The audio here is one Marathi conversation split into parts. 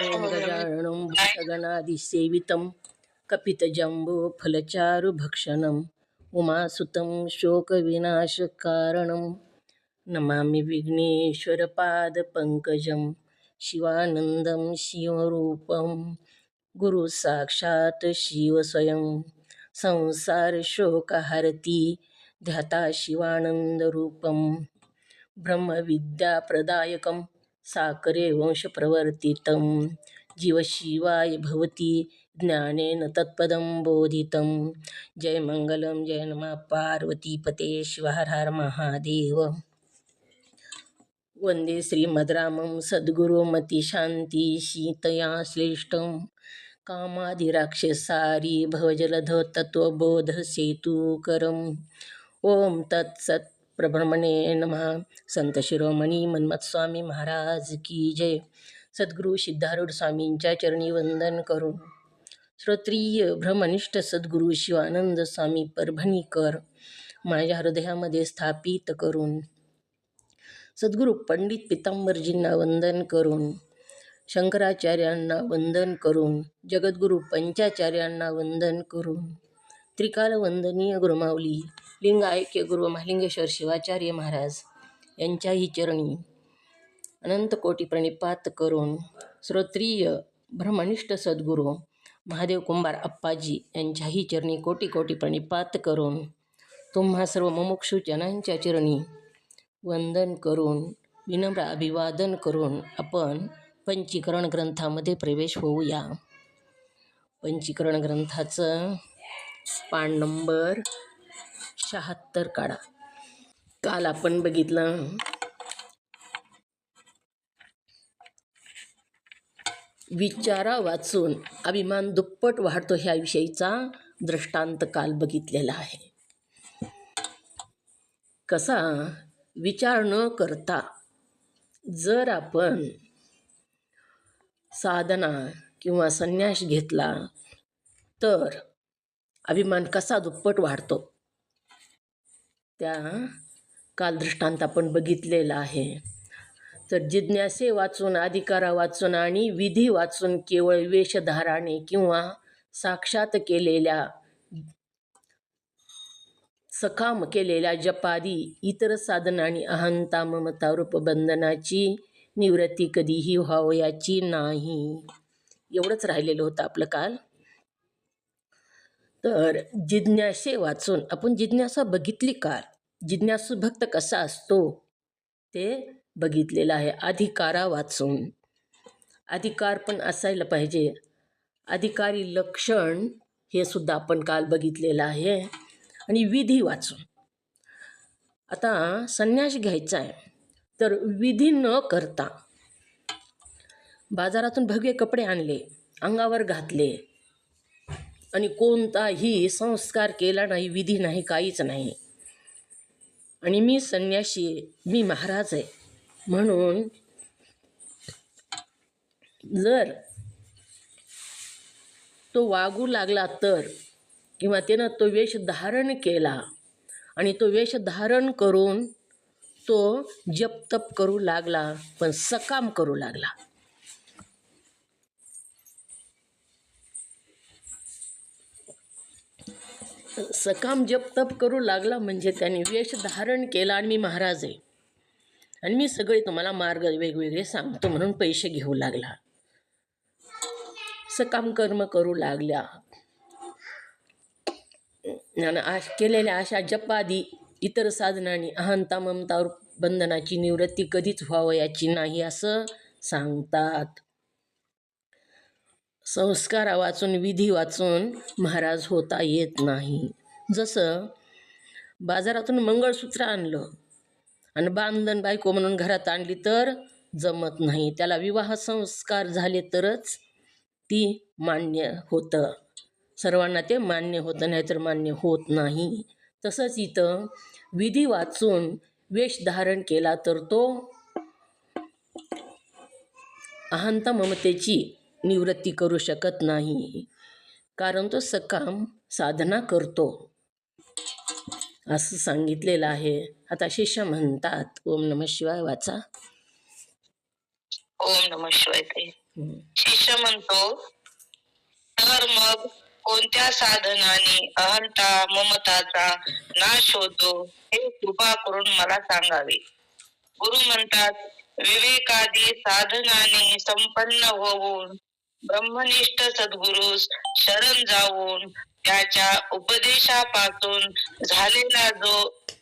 ॐ गजाननं भूतगणादिसेवितं कपितजम्बोफलचारुभक्षणम् उमासुतं शोकविनाशकारणं नमामि विघ्नेश्वरपादपङ्कजं शिवानन्दं शिवरूपं गुरुसाक्षात् शिवस्वयं संसारशोकहरति ध्याता शिवानन्दरूपं ब्रह्मविद्याप्रदायकं साकरे वंशप्रवर्तितं जीवशिवाय भवति ज्ञानेन तत्पदं बोधितं। जय मंगलम जय नमः पार्वतीपते शिव हर हर महादेव। वंदे श्रीमद्रामं सद्गुरुमतिशान्ति शीतया श्रेष्ठं कामादिराक्षसारी भवजलधो तत्त्वबोधसेतुकरम्। ओम तत्सत् प्रब्रह्मणे नमः। संत शिरोमणी मन्मथस्वामी महाराज की जय। सद्गुरु सिद्धारूढ स्वामींच्या चरणी वंदन करून श्रोत्रिय ब्रह्मनिष्ठ सद्गुरु शिवानंद स्वामी परभणीकर माझ्या हृदयामध्ये स्थापित करून सद्गुरु पंडित पितांबरजींना वंदन करून शंकराचार्यांना वंदन करून जगद्गुरु पंचाचार्यांना वंदन करून त्रिकाल वंदनीय गुरुमाऊली लिंगायक्य गुरु महालिंगेश्वर शिवाचार्य महाराज यांच्याही चरणी अनंत कोटी प्रणिपात करून श्रोत्रिय ब्रह्मनिष्ठ सद्गुरु महादेव कुंभार अप्पाजी यांच्याही चरणी कोटी कोटी प्रणिपात करून तुम्हा सर्व मुमुक्षु जनांच्या चरणी वंदन करून विनम्र अभिवादन करून आपण पंचीकरण ग्रंथामध्ये प्रवेश होऊया। पंचीकरण ग्रंथाचं पान नंबर 76 काढा। काल आपण बघितलं विचारा वाचून अभिमान दुप्पट वाढतो ह्या विषयीचा दृष्टांत काल बघितलेला आहे। कसा विचार न करता जर आपण साधना किंवा संन्यास घेतला तर अभिमान कसा दुप्पट वाढतो त्या काल दृष्टांत आपण बघितलेला आहे। तर जिज्ञासे वाचून अधिकारा वाचून आणि विधी वाचून केवळ वेशधाराने किंवा साक्षात केलेल्या सकाम केलेल्या जपादी इतर साधना आणि अहंता ममता रूप बंधनाची निवृत्ती कधीही व्हावयाची नाही। एवढंच राहिलेलं होतं आपलं काल। तर जिज्ञासे वाचून आपण जिज्ञासा बघितली काल। जिज्ञासू भक्त कसा असतो ते बघितलेलं आहे। अधिकारा वाचून अधिकार पण असायला पाहिजे, अधिकारी लक्षण हे सुद्धा आपण काल बघितलेलं आहे। आणि विधी वाचून आता संन्यास घ्यायचा आहे तर विधी न करता बाजारातून भगवे कपडे आणले, अंगावर घातले आणि कोणताही संस्कार केला नाही, विधी नाही, काहीच नाही, आणि मी संन्यासी, मी महाराज आहे म्हणून जर तो वागू लागला तर किंवा त्यानं तो वेश धारण केला आणि तो वेश धारण करून तो जप तप करू लागला पण सकाम करू लागला, सकाम जप तप करू लागला म्हणजे त्याने वेश धारण केला आणि मी महाराज आहे आणि मी सगळे तुम्हाला मार्ग वेगवेगळे सांगतो म्हणून पैसे घेऊ लागला, सकाम कर्म करू लागल्या आणि केलेल्या अशा जपादी इतर साधनांनी अहंता ममता बंधनाची निवृत्ती कधीच व्हावयाची नाही असं सांगतात। संस्कार वाचून विधी वाचून महाराज होता येत नाही। जसं बाजारातून मंगळसूत्र आणलं आणि बांधन बायको म्हणून घरात आणली तर जमत नाही, त्याला विवाह संस्कार झाले तरच ती मान्य होतं, सर्वांना ते मान्य होतं, नाहीतर मान्य होत नाही। तसंच इथं विधी वाचून वेश धारण केला तर तो अहंता ममतेची निवृत्ती करू शकत नाही, कारण तो सकाम साधना करतो असं सांगितलेलं आहे। आता शिष्य म्हणतात ओम नमः शिवाय वाचा। ओम नमः शिवाय। शिष्य म्हणतो, तर मग कोणत्या साधनाने अहंता ममताचा नाश होतो हे कृपा करून मला सांगावे. गुरु म्हणतात, विवेकादी साधनाने संपन्न होऊन ब्रह्मनिष्ठ सद्गुरूस शरण जाऊन त्याच्या उपदेशापासून झालेला जो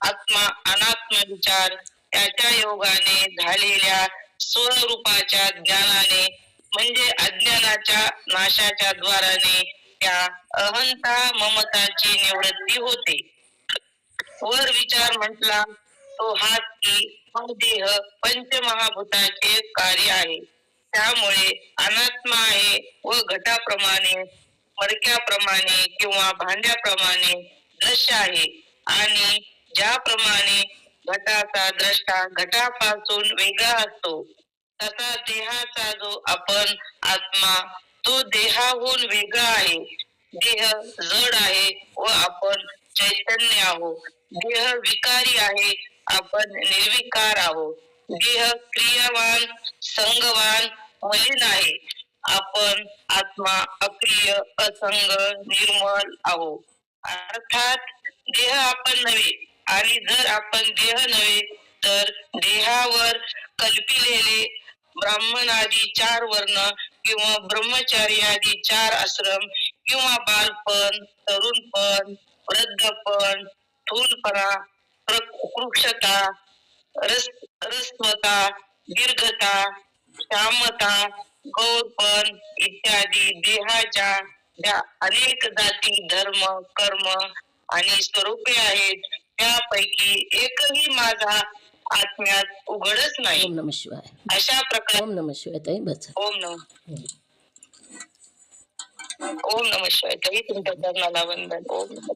आत्मा अनात्म विचार, त्याच्या योगाने झालेल्या स्वरूपाच्या ज्ञानाने म्हणजे अज्ञानाच्या नाशाच्या द्वाराने त्या अहंता ममताची निवृत्ती होते. वर विचार म्हटला तो हाच की हा देह पंचमहाभूताचे कार्य आहे. त्यामुळे अनात्मा आहे व घटाप्रमाणे, मडक्याप्रमाणे किंवा भांड्याप्रमाणे दृश्य आहे. आणि ज्याप्रमाणे घटाचा द्रष्टा घटापासून वेगळा असतो, तसा देहाचा जो आपण आत्मा तो देहाहून वेगळा आहे. देह जड आहे व आपण चैतन्य आहोत. देह विकारी आहे, आपण निर्विकार आहोत. देह क्रियावान, संगवान, मलिन आहे. आपण आत्मा अक्रिय, असंग, निर्मल आहोत. अर्थात देह आपण नव्हे, आणि जर आपण देह नव्हे तर देहावर कल्पिलेले ब्राह्मणादी 4 वर्ण किंवा ब्रह्मचारी आदी 4 आश्रम किंवा बालपण, तरुणपण, वृद्धपण, स्थूलपणा, कृक्षता, रस्वता, दीर्घता, श्यामता, गौरपण इत्यादी देहाच्या ज्या अनेक जाती, धर्म, कर्म आणि स्वरूपे आहेत, त्यापैकी एकही माझा आत्म्यात उघडच नाही. ओम नमः शिवाय. अशा प्रकारे ओम नमः शिवाय ताई. बस. ओम नमः शिवाय ताई. तुमच्या चरणाला वंदन. ओम नमः.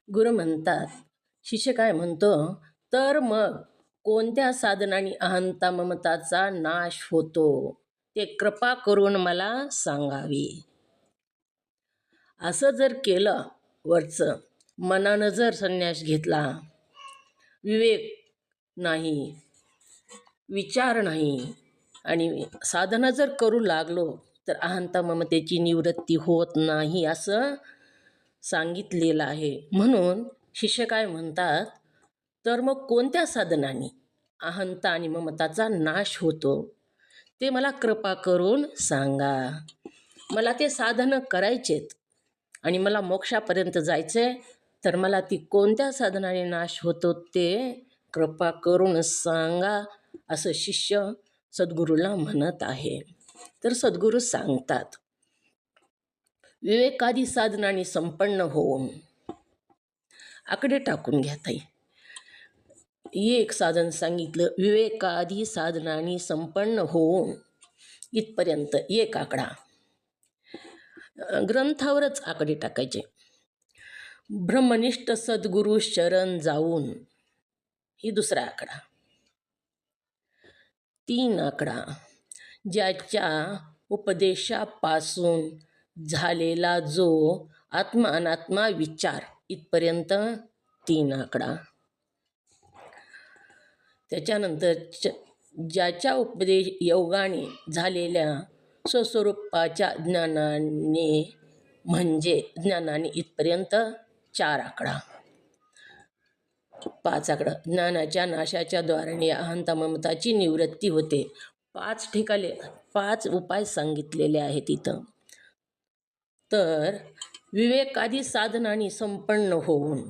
गुरु म्हणतात, शिष्य काय म्हणतो, तर मग कोणत्या साधनाने अहंता ममताचा नाश होतो ते कृपा करून मला सांगावे. असं जर केलं, वरचं मनानं जर संन्यास घेतला, विवेक नाही, विचार नाही, आणि साधना जर करू लागलो तर अहंता ममतेची निवृत्ती होत नाही असं सांगितलेलं आहे. म्हणून शिष्य काय म्हणतात, तर मग कोणत्या साधनाने अहंता आणि ममताचा नाश होतो ते मला कृपा करून सांगा. मला ते साधनं करायचेत आणि मला मोक्षापर्यंत जायचे, तर मला ती कोणत्या साधनाने नाश होतो ते कृपा करून सांगा असं शिष्य सद्गुरूला म्हणत आहे. तर सद्गुरू सांगतात, विवेकादी साधनाने संपन्न होऊन, आकडे टाकून घ्या ताई. एक साधन सांगितलं, विवेकादी साधनाने संपन्न होऊन, इथपर्यंत एक आकडा. ग्रंथावरच आकडे टाकायचे. ब्रह्मनिष्ठ सद्गुरू शरण जाऊन, ही दुसरा आकडा. 3 आकडा. ज्याच्या उपदेशापासून झालेला जो आत्मा अनात्मा विचार, इथपर्यंत 3 आकडा. त्याच्यानंतर ज्याच्या उपदेश योगाने झालेल्या स्वस्वरूपाच्या ज्ञानाने, म्हणजे ज्ञानाने, इथपर्यंत 4 आकडा. 5 आकडा. ज्ञानाच्या नाशाच्या द्वाराने अहंता ममताची निवृत्ती होते. 5 ठिकाणी 5 उपाय सांगितलेले आहेत इथं. तर विवेकादी साधनाने संपन्न होऊन,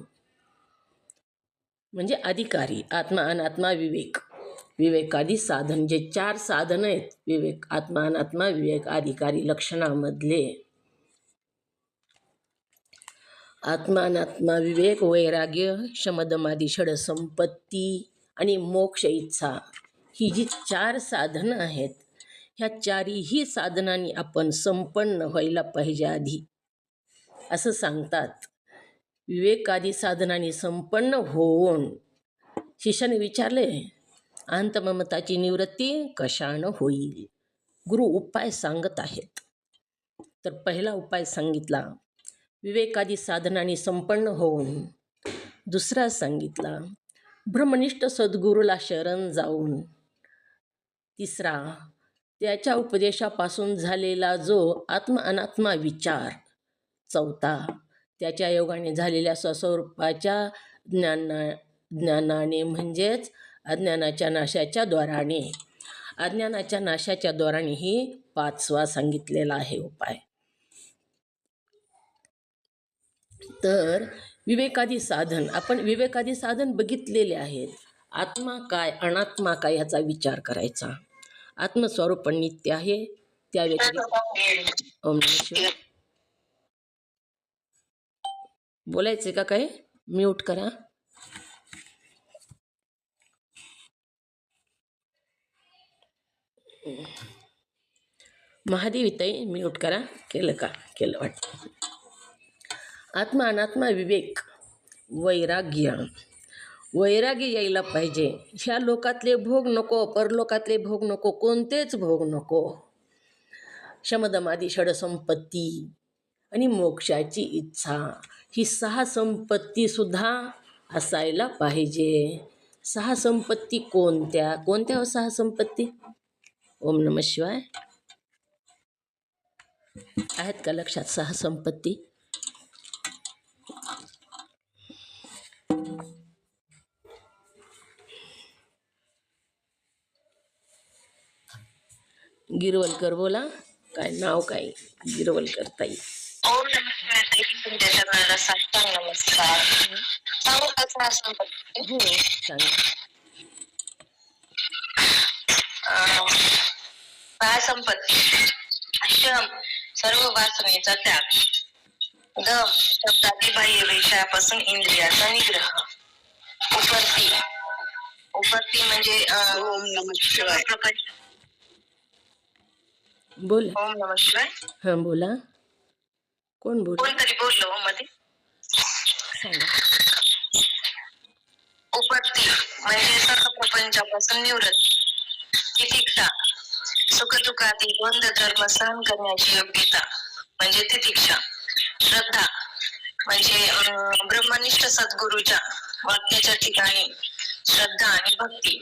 म्हणजे अधिकारी, आत्मा अनात्मा विवेक. विवेकादी साधन, जे 4 साधन आहेत, विवेक, आत्मा अनात्मा विवेक, अधिकारी लक्षणामधले आत्मा अनात्मा विवेक, वैराग्य, शमदमादी षड संपत्ती आणि मोक्ष इच्छा, ही जी 4 साधनं आहेत, ह्या 4ही साधनांनी आपण संपन्न व्हायला पाहिजे आधी, असं सांगतात. विवेकादी साधनांनी संपन्न होऊन, शिष्याने विचारले, अहंता ममताची निवृत्ती कशानं होईल? गुरु उपाय सांगत आहेत. तर पहिला उपाय सांगितला, विवेकादी साधनांनी संपन्न होऊन. दुसरा सांगितला, ब्रह्मनिष्ठ सद्गुरूला शरण जाऊन. तिसरा, त्याच्या उपदेशापासून झालेला जो आत्मा अनात्मा विचार. चौथा, त्याच्या योगाने झालेल्या स्वस्वरूपाच्या ज्ञानाने म्हणजेच अज्ञानाच्या नाशाच्या द्वाराने. अज्ञानाच्या नाशाच्या द्वाराने ही 5वा सांगितलेला आहे उपाय. तर विवेकादी साधन, आपण विवेकादी साधन बघितलेले आहेत. आत्मा काय अनात्मा काय ह्याचा विचार करायचा. आत्मस्वरूप पण नित्य आहे. त्या व्यतिरिक्त ओम नमः शिवाय बोलायचे का काय? म्यूट करा. महादेवीताई म्यूट करा. केलं का? केलं वाटतं. आत्मा अनात्मा विवेक, वैराग्य. वैराग्य यायला पाहिजे. ह्या लोकातले भोग नको, परलोकातले भोग नको, कोणतेच भोग नको. शमदमादी षडसंपत्ती आणि मोक्षाची इच्छा, ही 6 संपत्तीसुद्धा असायला पाहिजे. 6 संपत्ती कोणत्या कोणत्या 6 संपत्ती? ओम नमः शिवाय. आहेत का लक्षात 6 संपत्ती? गिरवलकर बोला. काय नाव काय? गिरवलकर ताई. ओम नमस्कार ताई, तुमच्या चरणाला साष्टांग नमस्कार. सांगू का 6 संपत्ती? हो सांगा. 6 संपत्ती. शम, सर्व वासनेचा त्याग. दम, शब्दादी बाह्य विषयापासून इंद्रियाचा निग्रह. उपरती, उपरती म्हणजे ओम नमः शिवाय. बोला. ओम नमः शिवाय. हां बोला. कोण बोला? कोणतरी बोललो मध्ये. सांगा. उपरती म्हणजे सर्व प्रपंचापासून निवृत्ती. तितिक्षा, सुखदुःखातील द्वंद्व धर्म सहन करण्याची योग्यता म्हणजे तितिक्षा. श्रद्धा म्हणजे ब्रह्मनिष्ठ सद्गुरूच्या वाक्याच्या ठिकाणी श्रद्धा आणि भक्ती,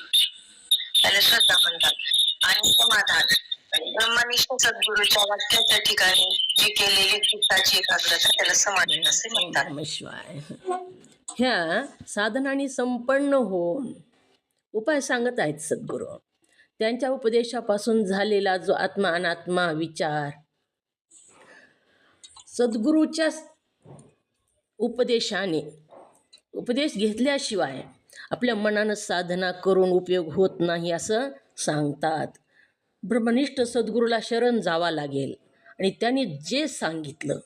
त्याला श्रद्धा म्हणतात. आणि समाधान, ब्रह्मनिष्ठ सद्गुरूच्या वाक्याच्या ठिकाणी जी केलेली चित्ताची एकाग्रता, त्याला समाधान असे म्हणतात. नमस्कार. ह्या साधनाने संपन्न होऊन उपाय सांगत आहेत सद्गुरू. त्यांच्या उपदेशापासून झालेला जो आत्मा अनात्मा विचार, सद्गुरूच्या उपदेशाने, उपदेश घेतल्याशिवाय आपल्या मनानं साधना करून उपयोग होत नाही असं सांगतात. ब्रह्मनिष्ठ सद्गुरूला शरण जावा लागेल आणि त्यांनी जे सांगितलं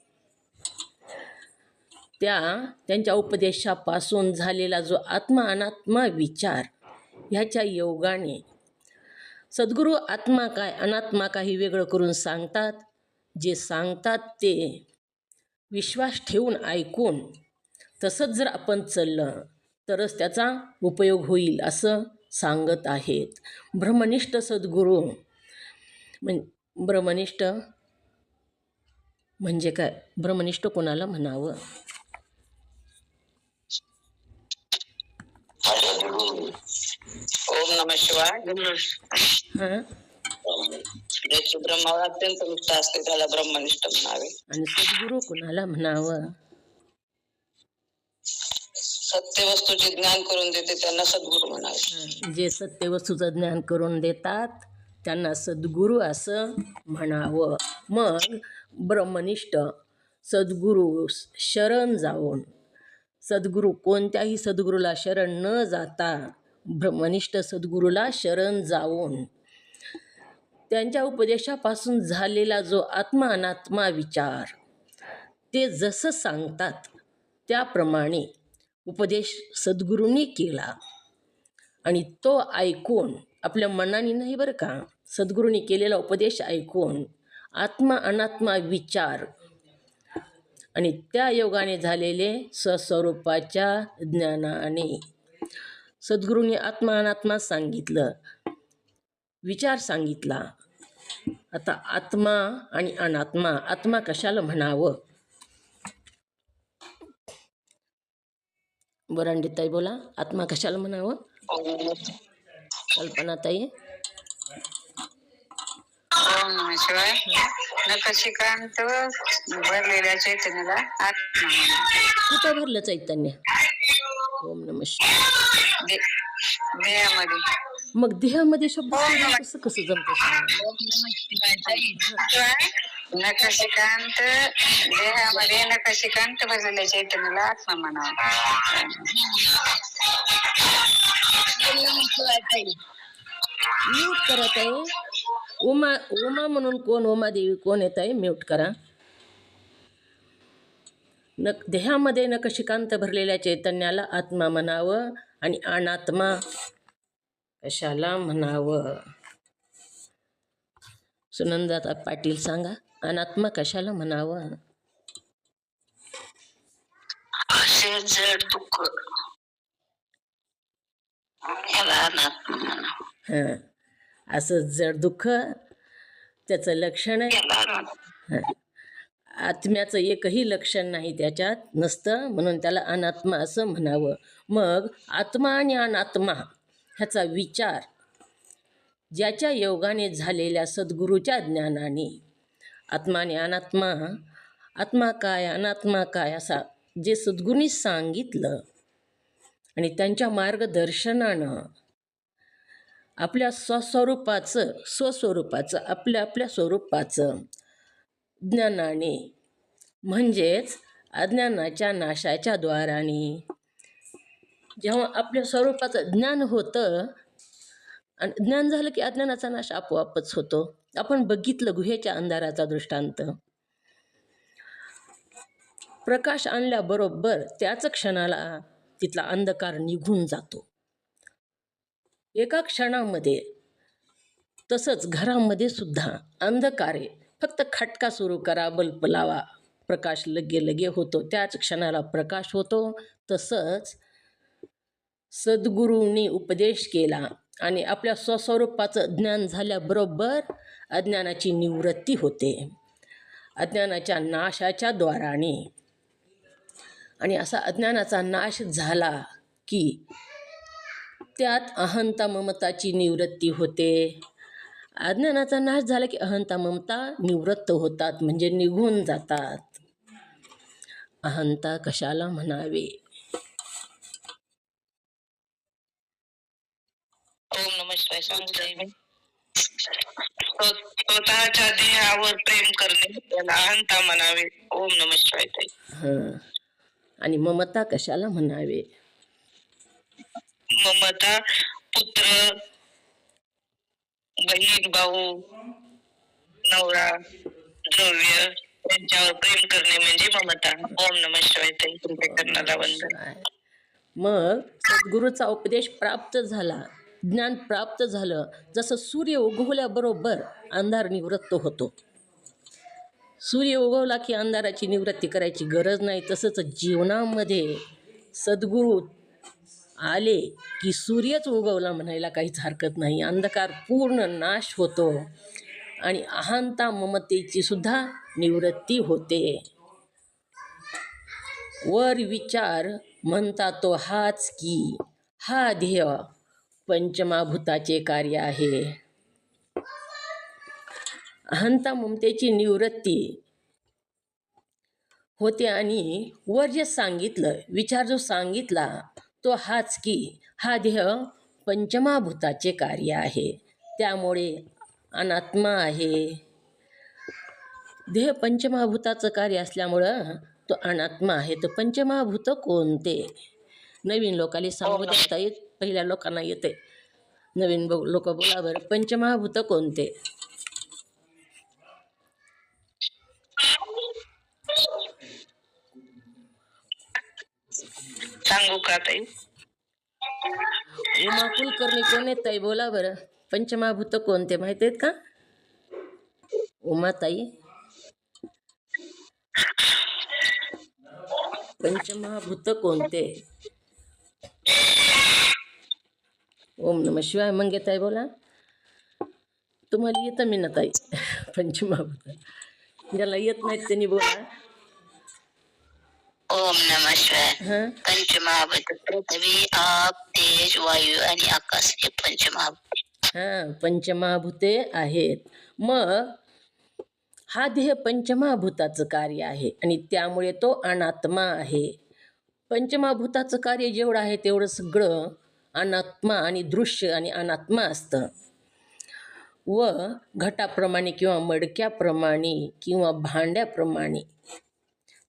त्यांच्या उपदेशापासून झालेला जो आत्मा अनात्मा विचार, ह्याच्या योगाने सद्गुरू आत्मा काय अनात्मा काही वेगळं करून सांगतात. जे सांगतात ते विश्वास ठेवून ऐकून तसंच जर आपण चाललं तरच त्याचा उपयोग होईल असं सांगत आहेत. ब्रह्मनिष्ठ सद्गुरू ब्रह्मनिष्ठ म्हणजे काय? ब्रह्मनिष्ठ कोणाला म्हणावं? ओम नमः शिवाय. हां, ज्याची ब्रह्मावर अत्यंत निष्ठा असते त्याला ब्रह्मनिष्ठ म्हणावे. आणि सद्गुरू कोणाला म्हणावं? सत्य वस्तूचे ज्ञान करून देते त्यांना सद्गुरू म्हणावे. जे सत्य वस्तूचं ज्ञान करून देतात त्यांना सद्गुरू असं म्हणावं. मग ब्रह्मनिष्ठ सद्गुरू शरण जाऊन, सद्गुरू कोणत्याही सद्गुरूला शरण न जाता ब्रह्मनिष्ठ सद्गुरूला शरण जाऊन त्यांच्या उपदेशापासून झालेला जो आत्मा अनात्मा विचार, ते जसं सांगतात त्याप्रमाणे उपदेश सद्गुरूंनी केला आणि तो ऐकून, आपल्या मनाने नाही बरं का, सद्गुरूंनी केलेला उपदेश ऐकून आत्मा अनात्मा विचार आणि त्या योगाने झालेले स्वस्वरूपाच्या ज्ञानाने. सद्गुरूंनी आत्मा अनात्मा सांगितलं, विचार सांगितला. आता आत्मा आणि अनात्मा, आत्मा कशाला म्हणावं? वरांडीताई बोला. आत्मा कशाला म्हणावं? कल्पनाताई. ओम नमः शिवाय. नखशिखांत भरलेल्या चैतन्याला आत्मा म्हणा. कुठं भरलं चैतन्य? ओम नमः शिवाय. देहामध्ये. मग देहामध्ये शब्द कसं कसं जमतं सांगा? ओम नमः शिवाय. नखशिखांत देहामध्ये नखशिखांत भरलेल्या चैतन्याला आत्मा म्हणा. म्यूट करत आहे. उमा उमा म्हणून कोण, उमादेवी कोण येत आहे? म्यूट करा. देहामध्ये नखशिखांत भरलेल्या चैतन्याला आत्मा म्हणावं आणि अनात्मा कशाला म्हणावं? सुनंदा पाटील सांगा, अनात्मा कशाला म्हणावं? असे जड दुःख याला अनात्मा म्हणावं. हां, असं जड दुःख त्याचं लक्षण आहे. आत्म्याचं एकही लक्षण नाही त्याच्यात नसतं, म्हणून त्याला अनात्मा असं म्हणावं. मग आत्मा आणि अनात्मा ह्याचा विचार ज्याच्या योगाने झालेल्या सद्गुरूच्या ज्ञानाने आत्मा आणि अनात्मा, आत्मा काय अनात्मा काय असा जे सद्गुरूंनी सांगितलं आणि त्यांच्या मार्गदर्शनानं आपल्या स्वस्वरूपाचं आपल्या स्वरूपाचं ज्ञानाने म्हणजेच अज्ञानाच्या नाशाच्या द्वाराने जेव्हा आपल्या स्वरूपाचं ज्ञान होतं आणि ज्ञान झालं की अज्ञानाचा नाश आपोआपच होतो. आपण बघितलं गुहेच्या अंधाराचा दृष्टांत. प्रकाश आणल्याबरोबर त्याच क्षणाला तिथला अंधकार निघून जातो एका क्षणामध्ये. तसंच घरामध्ये सुद्धा अंधकार आहे, फक्त खटका सुरू करा, बल्ब लावा, प्रकाश लगे होतो, त्याच क्षणाला प्रकाश होतो. तसंच सद्गुरूंनी उपदेश केला आणि आपल्या स्वस्वरूपाचं ज्ञान झाल्याबरोबर अज्ञानाची निवृत्ती होते अज्ञानाच्या नाशाच्या द्वाराने. आणि असा अज्ञानाचा नाश झाला की त्यात अहंता ममताची निवृत्ती होते. अज्ञानाचा नाश झाला की अहंता ममता निवृत्त होतात, म्हणजे निघून जातात. अहंता कशाला म्हणावे? ओम नमः शिवाय. सांगते मी, स्वतःच्या देहावर प्रेम करणे त्याला अहंता म्हणावे. ओम नमः शिवाय. हां, आणि ममता कशाला म्हणावे? ममता पुत्र, बहीण, भाऊ, नवरा, द्रव्य त्यांच्यावर प्रेम करणे म्हणजे ममता. ओम नमः शिवाय. तुमच्या कर्णाला वंदन. मग सद्गुरूचा उपदेश प्राप्त झाला, ज्ञान प्राप्त झालं. जसं सूर्य उगवल्याबरोबर अंधार निवृत्त होतो. सूर्य उगवला की अंधाराची निवृत्ती करायची गरज नाही. तसंच जीवनामध्ये सद्गुरू आले की सूर्यच उगवला म्हणायला काहीच हरकत नाही. अंधकार पूर्ण नाश होतो आणि अहंता ममतेची सुद्धा निवृत्ती होते. वर विचार म्हणता तो हाच की हा ध्येय पंचमाभूताचे कार्य आहे. अहंता ममतेची निवृत्ती होते आणि वर जे सांगितलं विचार जो सांगितला तो हाच की हा ध्येय पंचमाभूताचे कार्य आहे. त्यामुळे अनात्मा आहे. देह पंचमहाभूताचं कार्य असल्यामुळं तो अनात्मा आहे. तर पंचमहाभूत कोणते? नवीन लोकांना सांगू देता येत, पहिल्या लोकांना येते. नवीन लोक बोला बरं, पंचमहाभूत कोणते? सांगू का ताई? उमा कुलकर्णी कोण आहेत ताई? बोला बरं, पंचमहाभूत कोणते माहिती आहेत का उमाताई? पंचमहाभूत कोणते? ओम नमः शिवाय. मंगेताई बोला, तुम्हाला येतं मी ना ताई पंचमहाभूत? ज्याला येत नाहीत त्यांनी बोला. ओम नमः शिवाय. पंचमहाभूत पृथ्वी, आप, तेज, वायू आणि आकाश हे पंचमहाभूत. पंचमहाभूते आहेत. मग हा देह पंचमहाभूताचं कार्य आहे आणि त्यामुळे तो अनात्मा आहे. पंचमहाभूताचं कार्य जेवढं आहे तेवढं सगळं अनात्मा आणि दृश्य आणि अनात्मा असतं. व घटाप्रमाणे किंवा मडक्याप्रमाणे किंवा भांड्याप्रमाणे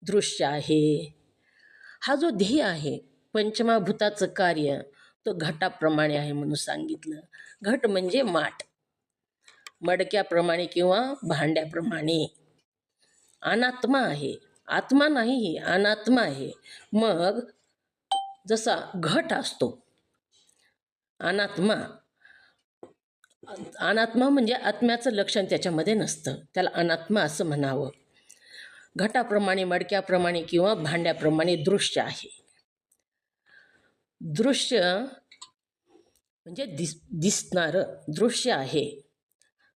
दृश्य आहे. हा जो ध्येय आहे पंचमहाभूताचं कार्य तो घटाप्रमाणे आहे म्हणून सांगितलं. घट म्हणजे माठ, मडक्याप्रमाणे किंवा भांड्याप्रमाणे अनात्मा आहे. आत्मा नाही, ही अनात्मा आहे. मग जसा घट असतो अनात्मा, अनात्मा म्हणजे आत्म्याचं लक्षण त्याच्यामध्ये नसतं, त्याला अनात्मा असं म्हणावं. घटाप्रमाणे मडक्याप्रमाणे किंवा भांड्याप्रमाणे दृश्य आहे. दृश्य म्हणजे दिसणारं दृश्य आहे,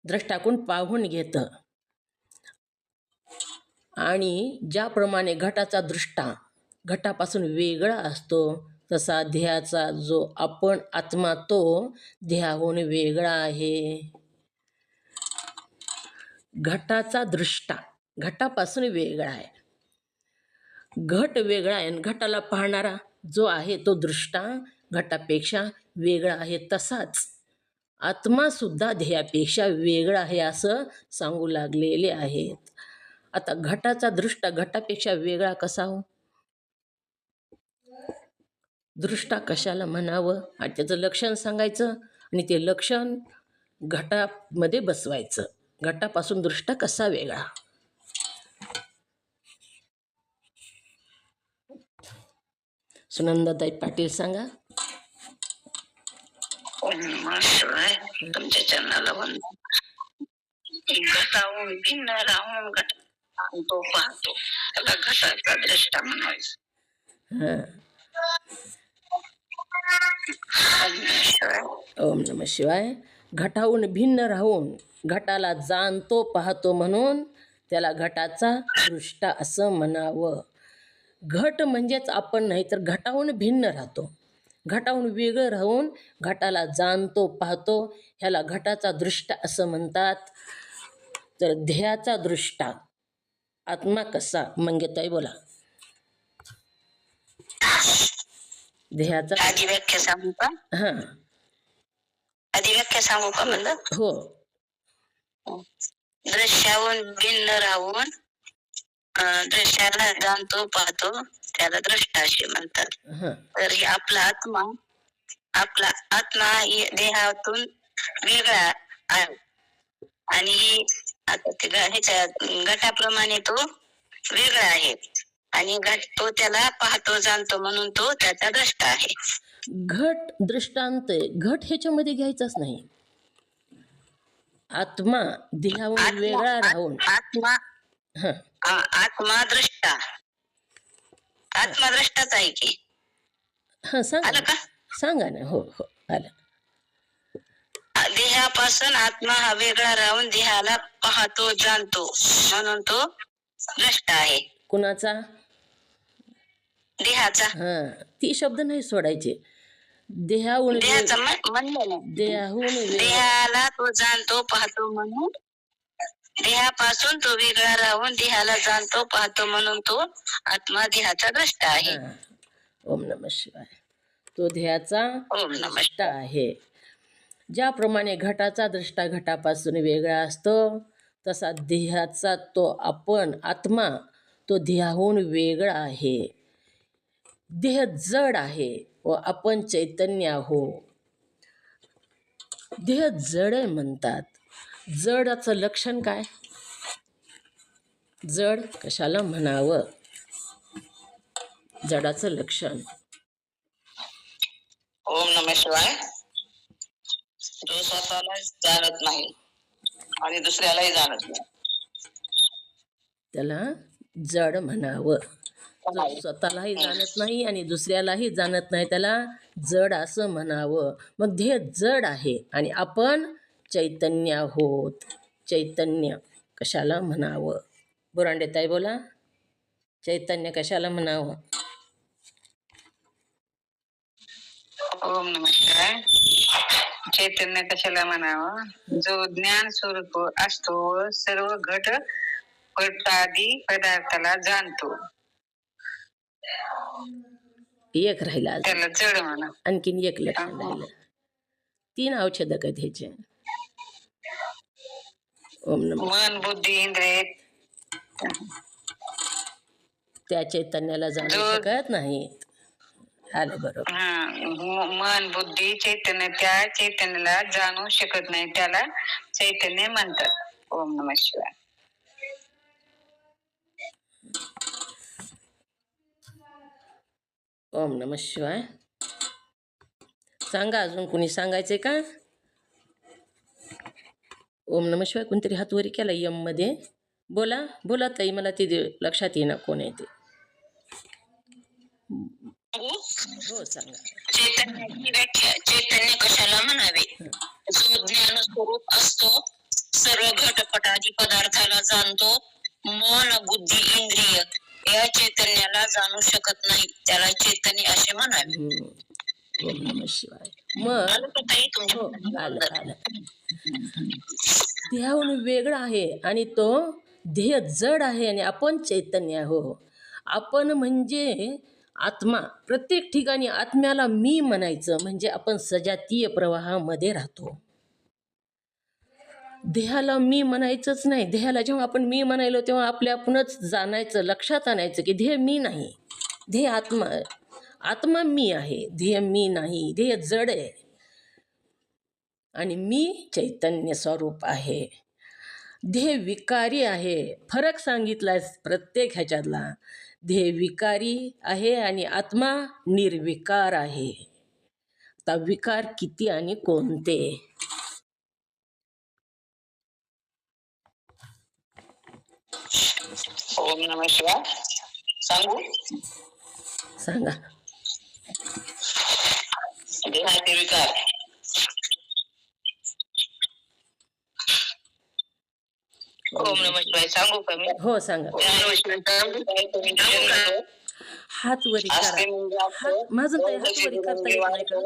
द्रष्टाकोन पाहून घेतं. आणि ज्याप्रमाणे घटाचा दृष्टा घटापासून वेगळा असतो तसा देहाचा जो आपण आत्मा तो देहाहून वेगळा आहे. घटाचा दृष्टा घटापासून वेगळा आहे. घट वेगळा आहे आणि घटाला पाहणारा जो आहे तो दृष्टा घटापेक्षा वेगळा आहे. तसाच आत्मासुद्धा देहापेक्षा वेगळा आहे असं सांगू लागलेले आहेत. आता घटाचा दृष्टा घटापेक्षा वेगळा कसा हो? दृष्टा कशाला म्हणावं आणि त्याचं लक्षण सांगायचं आणि ते लक्षण घटामध्ये बसवायचं. घटापासून दृष्टा कसा वेगळा? सुनंदाताई पाटील सांगा. शिवाय तुमच्या चरणाला वंदन. घटाहून भिन्न राहून घट तो पाहतो त्याला घटाचा दृष्टा म्हणायचं. ओम नम शिवाय. घटाहून भिन्न राहून घटाला जाणतो पाहतो म्हणून त्याला घटाचा दृष्टा असं म्हणावं. घट म्हणजेच आपण नाही तर घटाहून भिन्न राहतो, घटाहून वेगळं राहून घटाला जाणतो पाहतो ह्याला घटाचा दृष्टा असं म्हणतात. तर ध्येयाचा दृष्टा आत्मा कसा? मंगेताई बोला. ध्येयाचा आधी व्याख्या सांगू का? हां आधी व्याख्या सांगू का म्हणलं? हो. दृश्याहून भिन्न राहून दृश्याला जाणतो पाहतो त्याला दृष्टा असे म्हणतात. तर हे आपला आत्मा देहातून वेगळा आहे आणि आता ते ह्याच्या घटाप्रमाणे तो वेगळा आहे आणि तो त्याला पाहतो जाणतो म्हणून तो त्याचा दृष्टा आहे. घट दृष्टांत आहे. घट ह्याच्यामध्ये घ्यायचाच नाही. आत्मा देहाहून वेगळा राहून आत्मा दृष्टा आत्मदृष्टाच आहे की. सांगा का? सांगा ना. हो हो आलं. देहापासून आत्मा हा वेगळा राहून देहाला पाहतो जाणतो म्हणून तो दृष्टा आहे. कुणाचा? देहाचा. ती शब्द नाही सोडायचे. देहाहून देहाला तो जाणतो पाहतो म्हणून देहापासून तो वेगळा राहून देहाला जाणतो पाहतो म्हणून तो आत्मा देहाचा दृष्टा आहे. ओम नमः शिवाय. तो देहाचा दृष्टा आहे. ज्याप्रमाणे घटाचा दृष्टा घटापासून वेगळा असतो तसा देहाचा तो आपण आत्मा तो देहाहून वेगळा आहे. देह जड आहे व आपण चैतन्य आहो. देह जड आहे म्हणतात. जडाचं लक्षण काय? जड कशाला म्हणावं? जडाचं लक्षण. ओम नमः शिवाय. जो स्वतःला जाणत नाही आणि दुसऱ्यालाही जाणत नाही त्याला जड म्हणावं. जो स्वतःलाही जाणत नाही आणि दुसऱ्यालाही जाणत नाही त्याला जड असं म्हणावं. मग देह जड आहे आणि आपण चैतन्य आहोत. चैतन्य कशाला म्हणावं? बोरांडेताई बोला. चैतन्य कशाला म्हणावं? ओम नमः शिवाय. चैतन्य कशाला म्हणावं? जो ज्ञान स्वरूप असतो व सर्व घट पटादी पदार्थाला जाणतो एक राहिला अजून. त्याला जड म्हणा. आणखीन एक लक्षण राहिलं. 3 औषधं आहेत ह्याचे. ओम नमः. मन बुद्धी इंद्रिय त्या चैतन्याला जाणू शकत नाहीत. आलं बरोबर. मन बुद्धी चैतन्य त्या चैतन्याला जाणू शकत नाही त्याला चैतन्य म्हणतात. ओम नमः शिवाय. ओम नमः शिवाय. सांगा अजून कोणी सांगायचंय का? ओम नमः शिवाय. कोणतरी हात वरी केला यम मध्ये. बोला बोला ताई, मला ते लक्षात येईना कोण आहे ते. हो सांगा. चैतन्याची व्याख्या. चैतन्य कशाला म्हणावे? जो ज्ञान स्वरूप असतो, सर्व घटपटादी पदार्थाला जाणतो, मन बुद्धी इंद्रिय या चैतन्याला जाणू शकत नाही त्याला चैतन्य असे म्हणावे. ओम नमः शिवाय. मग हो, आलं. देहाहून वेगळा आहे आणि तो देह जड आहे आणि आपण चैतन्य आहो. आपण म्हणजे आत्मा. प्रत्येक ठिकाणी आत्म्याला मी म्हणायचं म्हणजे आपण सजातीय प्रवाहामध्ये राहतो. देहाला मी म्हणायचंच नाही. देहाला जेव्हा आपण मी म्हणायलो तेव्हा आपणच जाणायचं, लक्षात आणायचं की देह मी नाही, देह आत्मा. आत्मा मी आहे, देह मी नाही. देह जड आहे आणि मी चैतन्य स्वरूप आहे. देह विकारी आहे. फरक सांगितलाय प्रत्येक ह्याच्यातला. देह विकारी आहे आणि आत्मा निर्विकार आहे. आता विकार किती आणि कोणते? ओम नमः शिवाय. सांगू? सांगा. देहाचे विकार. ओम नमः शिवाय. सांगू का मी? हो सांगा. हात वरी करा. माझं ते हात वरी करता येत नाही का?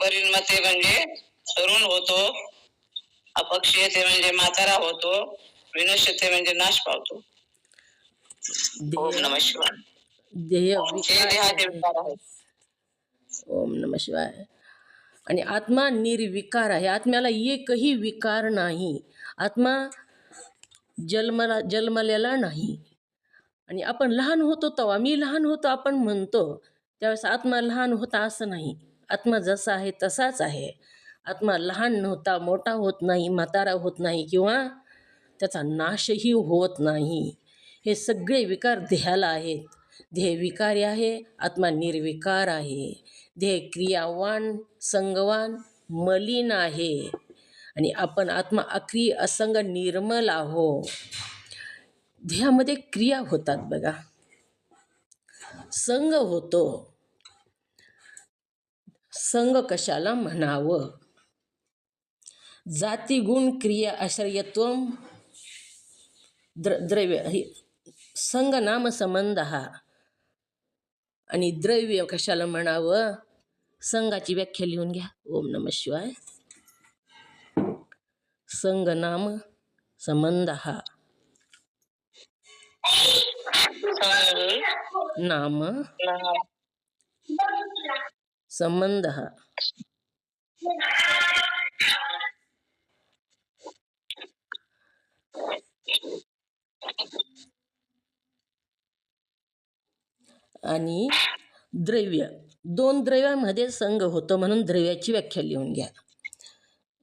परिणमते म्हणजे तरुण होतो, अपक्षीयते म्हणजे म्हातारा होतो, विनश्यते म्हणजे नाश पावतो. ओम नमः शिवाय. देह विकार आहे. ओम नमः शिवाय. आणि आत्मा निर्विकार आहे. आत्म्याला एकही विकार नाही. आत्मा जन्मलेला नाही. आणि आपण लहान होतो तेव्हा, मी लहान होतो आपण म्हणतो त्यावेळेस आत्मा लहान होता असं नाही. आत्मा जसा आहे तसाच आहे. आत्मा लहान नव्हता, मोठा होत नाही, म्हातारा होत नाही किंवा त्याचा नाशही होत नाही. हे सगळे विकार देहाला आहेत. देह विकारी आहे, आत्मा निर्विकार आहे. देह क्रियावान, संगवान, मलिन आहे आणि आपण आत्मा अक्रिय, असंग, निर्मल आहो. देहामध्ये क्रिया होतात बघा, संग होतो. संग कशाला म्हणावं? जाती गुण क्रिया आश्रयत्व द्रव्य संग नाम संबंध हा. आणि द्रव्य कशाला म्हणावं? संघाची व्याख्या लिहून घ्या. ओम नमः शिवाय. संग नाम संबंध हा. नाम संबंध हा. आणि द्रव्य. 2 द्रव्यामध्ये संग होतो म्हणून द्रव्याची व्याख्या लिहून घ्या.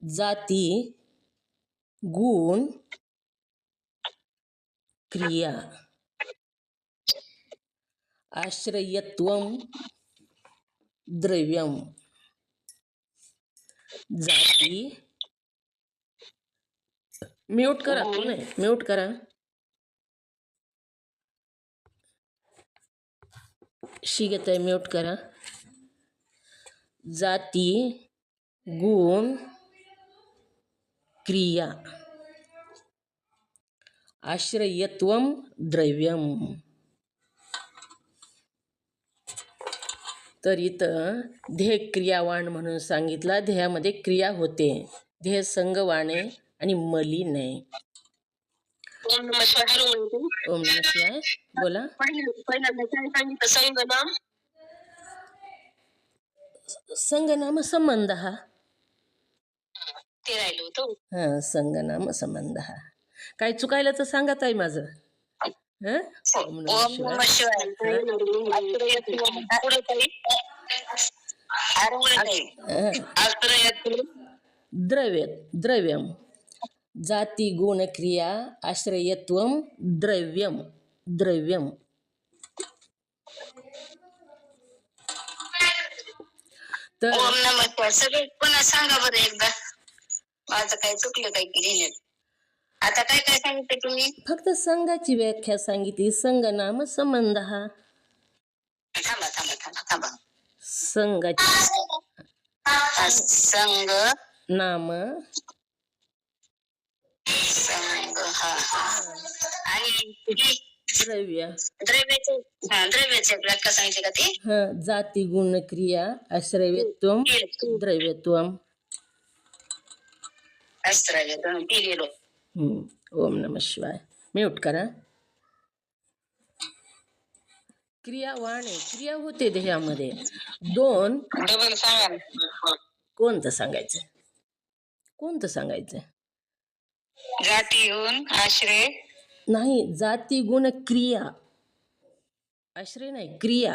जाती गुण क्रिया आश्रयत्वम द्रव्यम. जाती म्यूट करा. तुम्ही म्यूट करा. शिगत म्यूट करा. जाती गुण क्रिया आश्रयत्वम द्रव्यम. तर इथं ध्येय क्रियावाण म्हणून सांगितला. ध्येयामध्ये क्रिया होते. ध्येय संगवाणे आणि मलिन आहे. ओम नमः शिवाय. हॅलो म्हणते. ओम नमः शिवाय. बोला. पहिल्यांदा काय सांगितलं? संगनाम संगनाम संबंध हा. ते राहिलं होतं. हां, संगनाम संबंध हा. काय चुकायला तर सांगा ताई माझं. हं? ओम नमः ओम शिवाय. नमः शिवाय. पुढे काही हं. द्रव्य द्रव्यम जाती गुण क्रिया आश्रयत्वम द्रव्यम द्रव्यम. तर ओम नमः शिवाय. सगळे पुन्हा सांगा बरं एकदा. माझं काय चुकलं काय की लिहिण्यात. आता काय काय सांगितलं तुम्ही? फक्त संघाची व्याख्या सांगितली. संगनाम संबंध हा. थांबा थांबा थांबा थांबा. संघाची संग नाम संग हा आणि द्रव्य द्रव्याचे व्याख्या सांगितली का ती? हं, जाती गुण क्रिया आश्रयत्वम द्रव्यत्वम. अस्त्र ती गेलो. ओम नमः शिवाय. म्यूट करा. क्रियावाण आहे. क्रिया होते ध्येयामध्ये. दोन. डबल सांगा. कोणतं सांगायचं? कोणतं सांगायचं? जाती गुण आश्रय नाही, जाती गुण क्रिया. आश्रय नाही, क्रिया.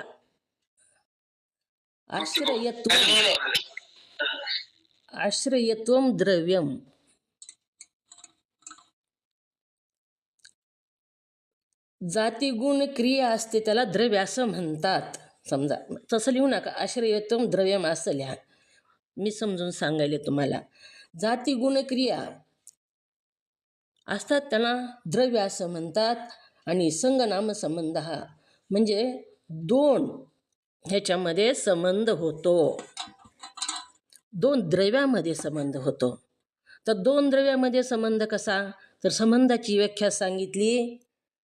आश्रयत्वम द्रव्यम. जाती गुण क्रिया असते त्याला द्रव्य असं म्हणतात. समजा तसं लिहू नका. आश्रयत्वम द्रव्यम असं लिहा. मी समजून सांगायले तुम्हाला. जाती गुण क्रिया असतात त्याला द्रव्य असं म्हणतात. आणि संगनाम संबंध हा म्हणजे दोन ह्याच्यामध्ये संबंध होतो. दोन द्रव्यामध्ये संबंध होतो. तर दोन द्रव्यामध्ये संबंध कसा? तर संबंधाची व्याख्या सांगितली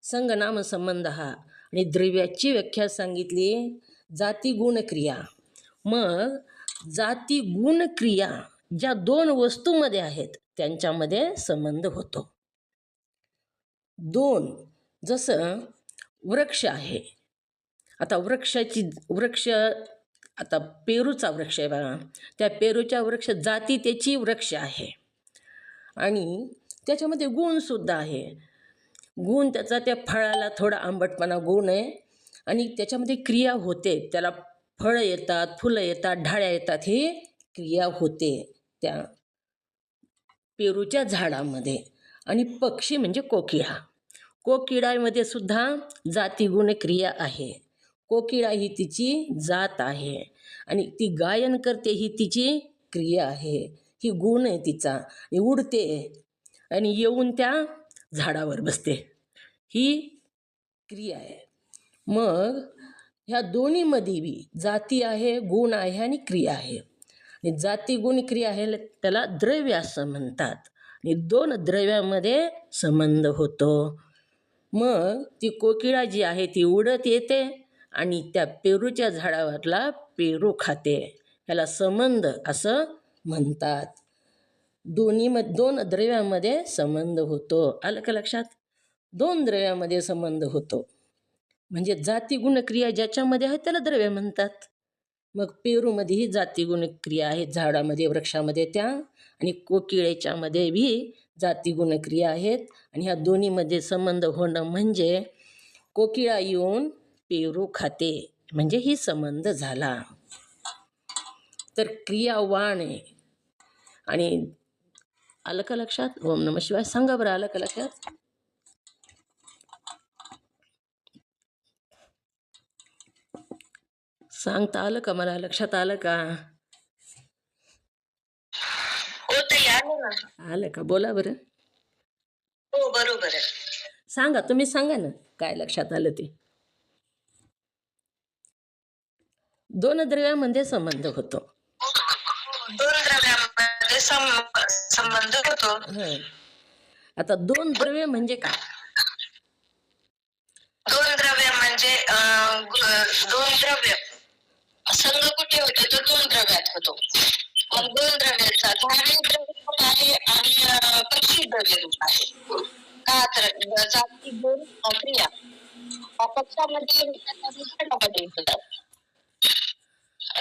संगनाम संबंध हा. आणि द्रव्याची व्याख्या सांगितली जाती गुण क्रिया. मग जाती गुण क्रिया ज्या दोन वस्तूमध्ये आहेत त्यांच्यामध्ये संबंध होतो. दोन. जसं वृक्ष आहे. आता वृक्ष आता पेरूचा वृक्ष आहे बघा. त्या पेरूच्या वृक्ष जाती त्याची वृक्ष आहे आणि त्याच्यामध्ये गुणसुद्धा आहे. गुण त्याचा त्या फळाला थोडा आंबटपणा गुण आहे आणि त्याच्यामध्ये क्रिया होते. त्याला फळं येतात, फुलं येतात, ढाळ्या येतात. ही क्रिया होते त्या पेरूच्या झाडामध्ये. आणि पक्षी म्हणजे कोकिळा. कोकिळामध्ये सुद्धा जातीगुण क्रिया आहे. कोकिळा ही तिची जात आहे आणि ती गायन करते ही तिची क्रिया आहे. ही गुण आहे तिचा. उडते आणि येऊन त्या झाडावर बसते. ही क्रिया आहे. मग ह्या दोन्हीमध्ये बी जाती आहे, गुण आहे आणि क्रिया आहे. आणि जाती गुण क्रिया आहे त्याला द्रव्य असं म्हणतात. आणि दोन द्रव्यामध्ये संबंध होतो. मग ती कोकिळा जी आहे ती उडत येते आणि त्या पेरूच्या झाडावरला पेरू खाते. ह्याला संबंध असं म्हणतात. दोन द्रव्यामध्ये संबंध होतो. आलं का लक्षात? दोन द्रव्यामध्ये संबंध होतो. म्हणजे जाती गुण क्रिया ज्याच्यामध्ये आहे त्याला द्रव्य म्हणतात. मग पेरूमध्येही जाती गुण क्रिया आहेत झाडामध्ये, वृक्षामध्ये त्या. आणि कोकिळेच्यामध्ये बी जाती गुण क्रिया आहेत. आणि ह्या दोन्हीमध्ये संबंध होणं म्हणजे कोकिळा येऊन पेरू खाते म्हणजे ही संबंध झाला. तर क्रियावाण आहे. आणि आलं का लक्षात? ओम नमः शिवाय. सांगा बरं, आलं का लक्षात? सांगता आलं का? मला लक्षात आलं का? हो ताई, आलं ना. आलं का? बोला बरं. हो बरोबर आहे. सांगा, तुम्ही सांगा ना काय लक्षात आलं ते. दोन द्रव्यामध्ये संबंध होतो. दोन द्रव्यामध्ये संबंध होतो. आता दोन द्रव्य म्हणजे काय? दोन द्रव्य म्हणजे दोन द्रव्य संघ कुठे होतो तर 2 द्रव्यात होतो. मग 2 द्रव्याचा धार्मिक द्रव्य रूप आहे आणि पक्षी द्रव्य रूप आहे. का तर जाती गुण क्रिया पक्षामध्ये होतात आणि खंडामध्ये होतात.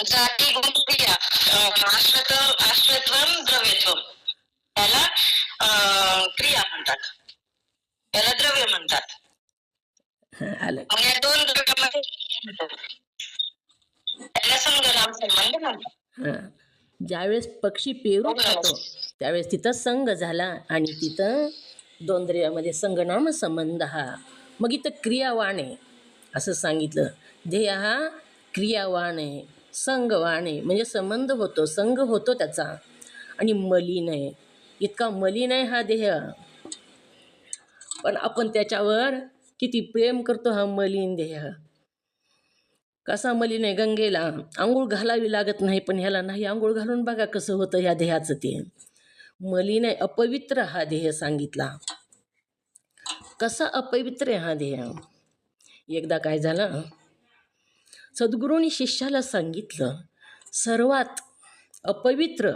जाती गुण क्रिया आश्रत्वम द्रव्यत्वम त्याला क्रिया म्हणतात, त्याला द्रव्य म्हणतात. आलं. मग या 2 द्रव्यामध्ये त्याला संघ संबंध म्हणतात. हां, ज्यावेळेस पक्षी पेरू खातो त्यावेळेस तिथं संघ झाला आणि तिथं 2 द्रव्यामध्ये संघनाम संबंध हा. मग इथं क्रियावाण आहे असं सांगितलं. ध्येय हा क्रियावाण आहे, संघवाण आहे, म्हणजे संबंध होतो, संघ होतो त्याचा. आणि मलिन आहे, इतका मलिन आहे हा देह, पण आपण त्याच्यावर किती प्रेम करतो. हा मलिन देह कसा मलिन आहे. गंगेला आंघोळ घालावी लागत नाही, पण ह्याला नाही आंघोळ घालून बघा कसं होतं ह्या देहाचं. ते मलिन आहे, अपवित्र हा देह सांगितला. कसा अपवित्र आहे हा देह. एकदा काय झालं, सद्गुरूंनी शिष्याला सांगितलं सर्वात अपवित्र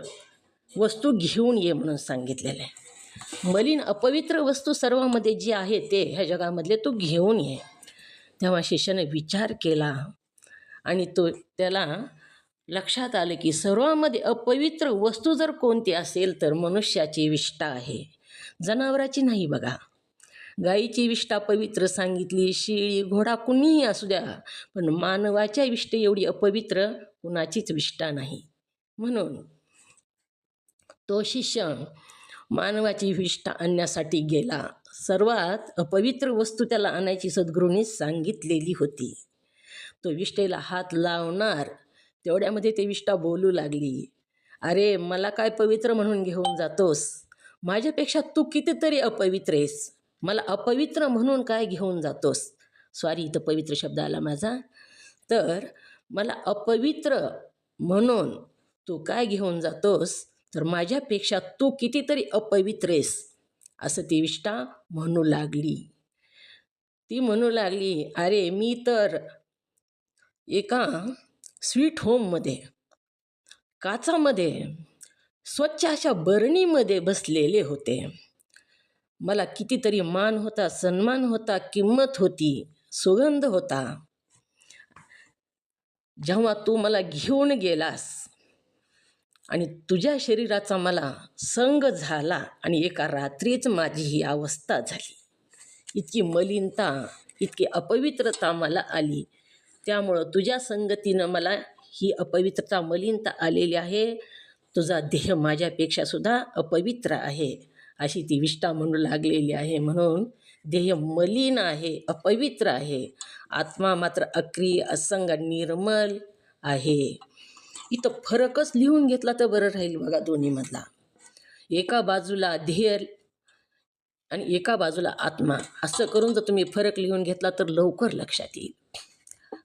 वस्तू घेऊन ये म्हणून सांगितलेलं आहे. मलिन अपवित्र वस्तू सर्वामध्ये जी आहे ते ह्या जगामधले तू घेऊन ये. तेव्हा शिष्याने विचार केला आणि त्याला लक्षात आलं की सर्वामध्ये अपवित्र वस्तू जर कोणती असेल तर मनुष्याची विष्ठा आहे, जनावराची नाही. बघा, गाईची विष्ठा पवित्र सांगितली, शेळी घोडा कुणीही असू द्या, पण मानवाच्या विष्ठे एवढी अपवित्र कुणाचीच विष्ठा नाही. म्हणून तो शिष्य मानवाची विष्ठा आणण्यासाठी गेला. सर्वात अपवित्र वस्तू त्याला आणायची सद्गुरूंनी सांगितलेली होती. तो विष्ठेला हात लावणार तेवढ्यामध्ये ते विष्ठा बोलू लागली, अरे मला काय पवित्र म्हणून घेऊन जातोस, माझ्यापेक्षा तू कितीतरी अपवित्र आहेस, मला अपवित्र म्हणून काय घेऊन जातोस. सॉरी, इथं पवित्र शब्द आला माझा. तर मला अपवित्र म्हणून तू काय घेऊन जातोस, तर माझ्यापेक्षा तू कितीतरी अपवित्र आहेस, असं ती विष्ठा म्हणू लागली. ती म्हणू लागली, अरे मी तर एका स्वीट होममध्ये काचामध्ये स्वच्छ अशा बरणीमध्ये बसलेले होते, मला कितीतरी मान होता, सन्मान होता, किंमत होती, सुगंध होता. जेव्हा तू मला घेऊन गेलास आणि तुझ्या शरीराचा मला संग झाला आणि एका रात्रीच माझी ही अवस्था झाली. इतकी मलिनता, इतकी अपवित्रता मला आली. त्यामुळं तुझ्या संगतीनं मला ही अपवित्रता, मलिनता आलेली आहे. तुझा देह माझ्यापेक्षा सुद्धा अपवित्र आहे, अशी ती विष्ठा म्हणू लागलेली आहे. म्हणून देह मलिन आहे, अपवित्र आहे, आत्मा मात्र अक्रिय, असंग, निर्मल आहे. इथं फरकच लिहून घेतला तर बरं राहील बघा दोन्हीमधला. एका बाजूला देह आणि एका बाजूला आत्मा, असं करून जर तुम्ही फरक लिहून घेतला तर लवकर लक्षात येईल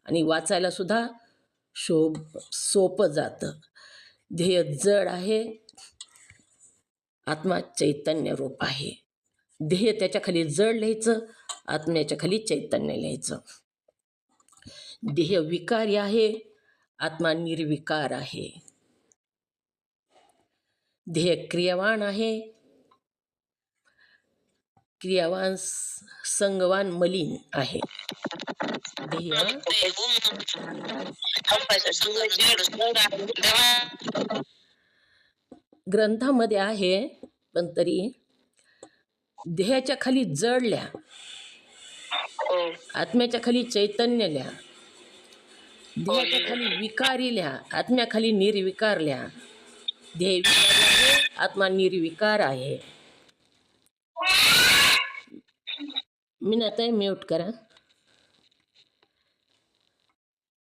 आणि वाचायला सुद्धा सोपं जातं. देह जड आहे, आत्मा चैतन्य रूप आहे. देह त्याच्या खाली जड लिहायचं, आत्म्याच्या खाली चैतन्य लिहायचं. देह विकारी आहे, आत्मा निर्विकार आहे. देह क्रियावान आहे, क्रियावान संगवान मलिन आहे. देह ग्रंथामध्ये आहे, पण तरी देहाच्या खाली जड लिहा, आत्म्याच्या खाली चैतन्य लिहा. देहाच्या खाली विकारी लिहा, आत्म्याखाली निर्विकार लिहा. देह विकारी आहे, आत्मा निर्विकार आहे. मीनाताई म्यूट करा.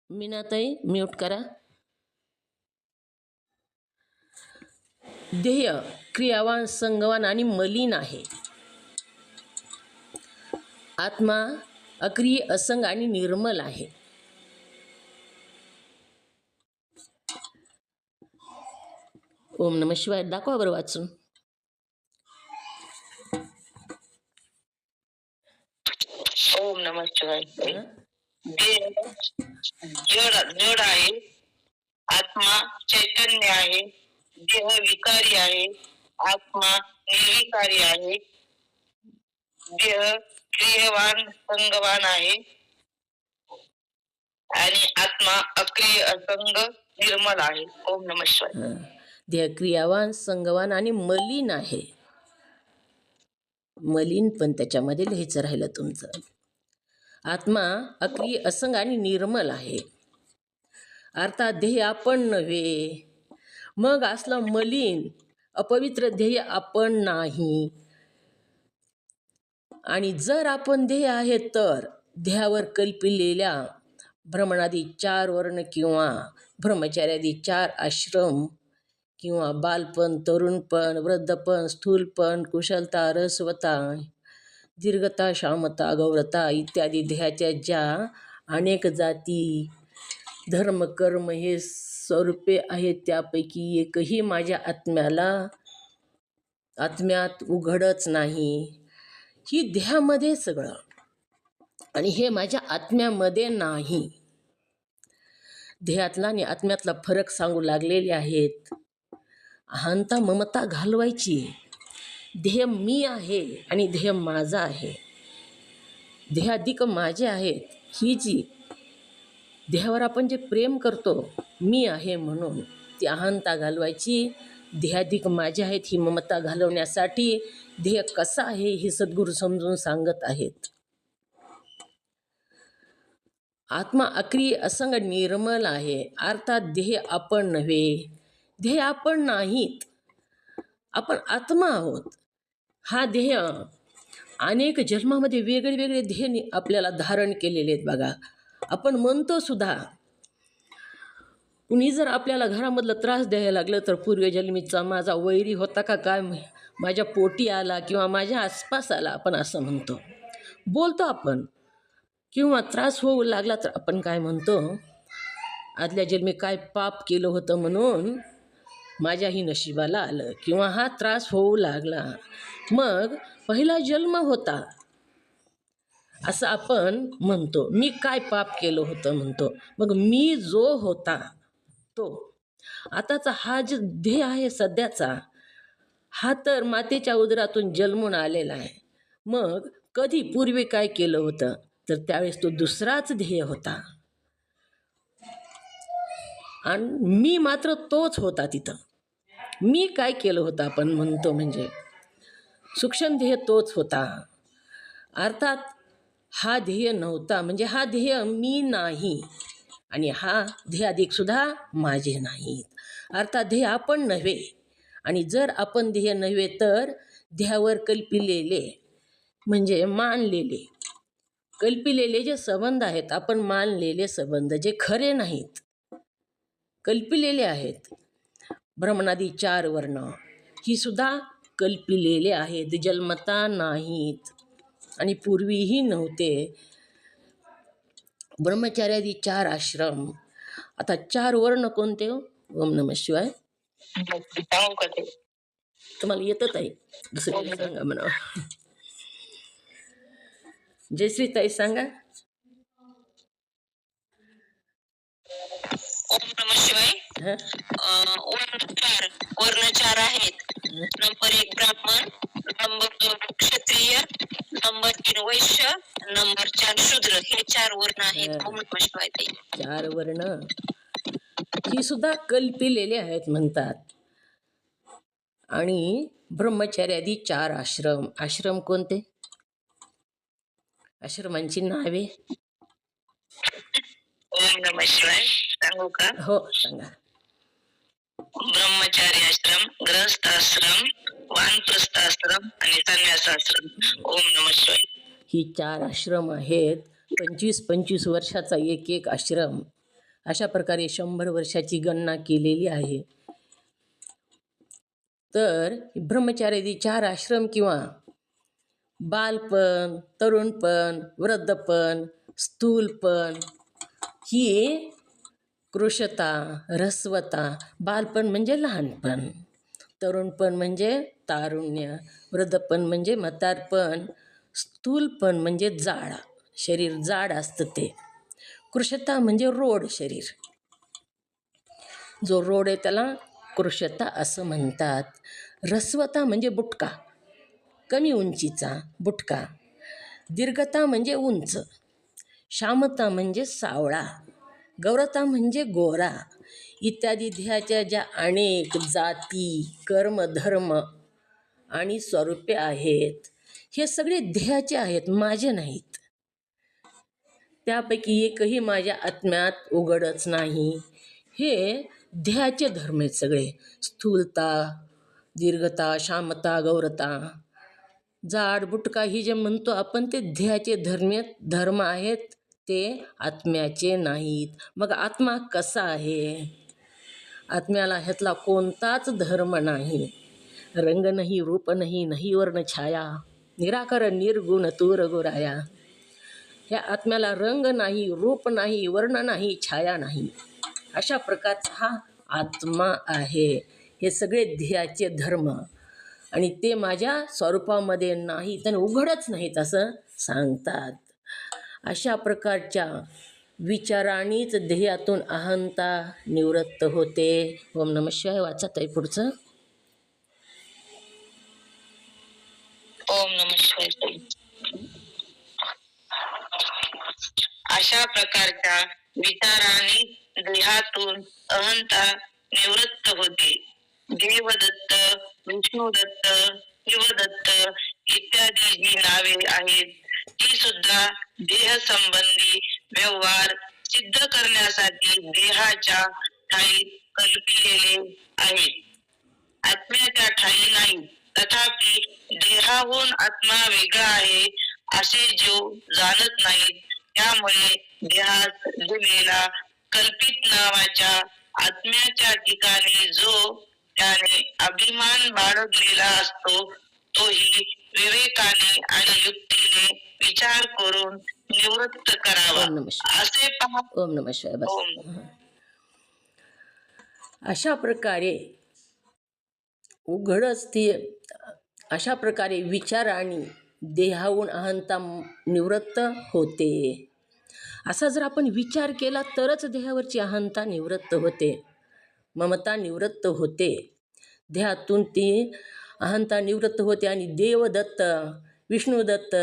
मीनाताई म्यूट करा. देह क्रियावान, संगवान आणि मलिन आहे. आत्मा अक्रिय, असंग आणि निर्मल आहे. ओम नमः शिवाय दाखवा बरं वाचून. ओम नमः शिवाय. देह जड आहे, आत्मा चैतन्य आहे, देह विकारी आहे, आत्मा निर्विकारी आहे, देह क्रियवान संगवान आहे आणि आत्मा अक्रिय असंग निर्मल आहे. ओम नमः शिवाय. देह क्रियावान संगवान आणि मलिन आहे. मलिन पण त्याच्यामध्ये लिहायचं राहिलं तुमचं. आत्मा अक्रिय असंग आणि निर्मल आहे. अर्थात ध्येय आपण नव्हे. मग असलं मलिन अपवित्र ध्येय आपण नाही. आणि जर आपण ध्येय आहे तर ध्येयावर कल्पिलेल्या भ्रमणादी 4 वर्ण किंवा ब्रह्मचार्यादी 4 आश्रम किंवा बालपण, तरुणपण, वृद्धपण, स्थूलपण, कुशलता, रसवता, दीर्घता, शामता, गौरता इत्यादी ध्येयाच्या ज्या अनेक जाती, धर्म, कर्म हे स्वरूपे आहेत त्यापैकी एकही माझ्या आत्म्यात उघडच नाही. ही ध्येयामध्ये सगळं आणि हे माझ्या आत्म्यामध्ये नाही. ध्येयातला आणि आत्म्यातला फरक सांगू लागलेले आहेत. अहंता ममता घालवायची. ध्येय मी आहे आणि ध्येय माझा आहे. ध्येयाधिक माझे आहेत. ही जी ध्येयावर आपण जे प्रेम करतो मी आहे म्हणून ती अहंता घालवायची. ध्येयाधिक माझे आहेत ही ममता घालवण्यासाठी ध्येय कसा आहे हे सद्गुरू समजून सांगत आहेत. आत्मा अक्रिय असंग निर्मल आहे. अर्थात ध्येय आपण नव्हे. ध्येय आपण नाहीत. आपण आत्मा आहोत. हा ध्येय अनेक जन्मामध्ये वेगळे ध्येय आपल्याला धारण केलेले आहेत. बघा आपण म्हणतो सुद्धा, कुणी जर आपल्याला घरामधलं त्रास द्यायला लागलं तर पूर्वजन्मीचा माझा वैरी होता का काय, माझ्या पोटी आला किंवा माझ्या आसपास आला, आपण असं म्हणतो, बोलतो आपण. किंवा त्रास होऊ लागला तर आपण काय म्हणतो, आदल्या जन्मी काय पाप केलं होतं म्हणून माझ्याही नशिबाला आलं किंवा हा त्रास होऊ लागला, मग पहिला जन्म होता असं आपण म्हणतो. मी काय पाप केलं होतं म्हणतो. मग मी जो होता तो आताचा हा जे ध्येय आहे सध्याचा, हा तर मातेच्या उदरातून जन्मून आलेला आहे. मग कधी पूर्वी काय केलं होतं तर त्यावेळेस तो दुसराच ध्येय होता आणि मी मात्र तोच होता तिथं. मी काय केलं होतं आपण म्हणतो म्हणजे सूक्ष्म ध्येय तोच होता. अर्थात हा ध्येय नव्हता म्हणजे हा ध्येय मी नाही आणि हा ध्येयाधिक सुद्धा माझे नाहीत. अर्थात ध्येय आपण नव्हे आणि जर आपण ध्येय नव्हे तर ध्येयावर कल्पिलेले म्हणजे मानलेले कल्पिलेले जे संबंध आहेत, आपण मानलेले संबंध जे खरे नाहीत, कल्पिलेले आहेत. ब्रह्मणादी 4 वर्ण ही सुद्धा कल्पिलेले आहेत, जन्मता नाहीत आणि पूर्वीही नव्हते. ब्रह्मचार्यादी 4 आश्रम. आता 4 वर्ण कोणते हो? ओम नमः शिवाय. तुम्हाला येतच आहे, दुसऱ्याला सांगा म्हणा. जयश्री ताई सांगा. ओम नमः शिवाय. वर्ण 4 आहेत. नंबर 1 ब्राह्मण, नंबर 2 क्षत्रिय, नंबर 3 वैश्य, नंबर 4 शूद्र. हे 4 वर्ण आहेत. ओम नमः शिवाय ताई. 4 वर्ण ही सुद्धा कल्पिलेले आहेत म्हणतात. आणि ब्रह्मचार्यादी 4 आश्रम. आश्रम कोणते? आश्रमांची नावे. ओम नमः शिवाय. सांगू का? हो सांगा. ब्रह्मचारी आश्रम, ग्रहस्थ आश्रम, वानप्रस्थ आश्रम आणि संन्यास आश्रम. ओम नमः शिवाय. ही 4 आश्रम आहेत. 25-25 वर्षाचा एक आश्रम. अशा प्रकारे 100 वर्षाची गणना केलेली आहे. तर ब्रह्मचार्यादी 4 आश्रम किंवा बालपण, तरुणपण, वृद्धपण, स्थूलपण ही कृशता, रस्वता. बालपण म्हणजे लहानपण, तरुणपण म्हणजे तारुण्य, वृद्धपण म्हणजे म्हातारपण, स्थूलपण म्हणजे जाड, शरीर जाड असतं ते, कृशता म्हणजे रोड शरीर. जो रोड आहे त्याला कृशता असं म्हणतात. ऱ्हस्वता म्हणजे बुटका, कमी उंचीचा बुटका. दीर्घता म्हणजे उंच. श्यामता म्हणजे सावळा. गौरता म्हणजे गोरा. इत्यादी ध्येयाच्या ज्या अनेक जाती, कर्म, धर्म आणि स्वरूपे आहेत, हे सगळे ध्येयाचे आहेत, माझे नाहीत. त्यापैकी एकही माझ्या आत्म्यात उघडच नाही. हे ध्येयाचे धर्म आहेत सगळे. स्थूलता, दीर्घता, श्यामता, गौरता, जाड, बुटका ही जे म्हणतो आपण ते ध्येयाचे धर्म आहेत, ते आत्म्याचे नाहीत. मग आत्मा कसा आहे? आत्म्याला ह्यातला कोणताच धर्म नाही. रंग नाही, रूप नाही, नाही वर्ण छाया, निराकार निर्गुण तू रघुराया. ह्या आत्म्याला रंग नाही, रूप नाही, वर्ण नाही, छाया नाही. अशा प्रकारचा हा आत्मा आहे. हे सगळे ध्येयाचे धर्म आणि ते माझ्या स्वरूपामध्ये नाहीत आणि उघडच नाहीत असं सांगतात. अशा प्रकारच्या विचारांनीच ध्येयातून अहंता निवृत्त होते. ओम नमः शिवाय. वाचा ताई पुढचं. ओम नमः शिवाय. अशा प्रकारच्या विचारांनी देहातून अहंता निवृत्त होते. देवदत्त, विष्णुदत्त, शिवदत्त इत्यादी जी नावे आहेत ती सुद्धा देह संबंधी व्यवहार सिद्ध करण्यासाठी देहाच्या ठाई कल्पिलेले आहेत, आत्म्याच्या ठाई नाही. तथापि देहाहून आत्मा वेगळा आहे असे जो जाणत नाहीत, त्यामुळे देहात दिलेला कल्पित नावाच्या आत्म्याच्या ठिकाणी जो त्याने अभिमान बाळगलेला असतो, तोही विवेकाने आणि युक्तीने विचार करून निवृत्त करावा. ओम नमः शिवाय. असे पहा. ओम नमः शिवाय. बस. ओम. अशा प्रकारे उघडच ती, अशा प्रकारे विचारांनी देहाहून अहंता निवृत्त होते. असा जर आपण विचार केला तरच देहावरची अहंता निवृत्त होते, ममता निवृत्त होते. देहातून ती अहंता निवृत्त होते आणि देवदत्त, विष्णुदत्त,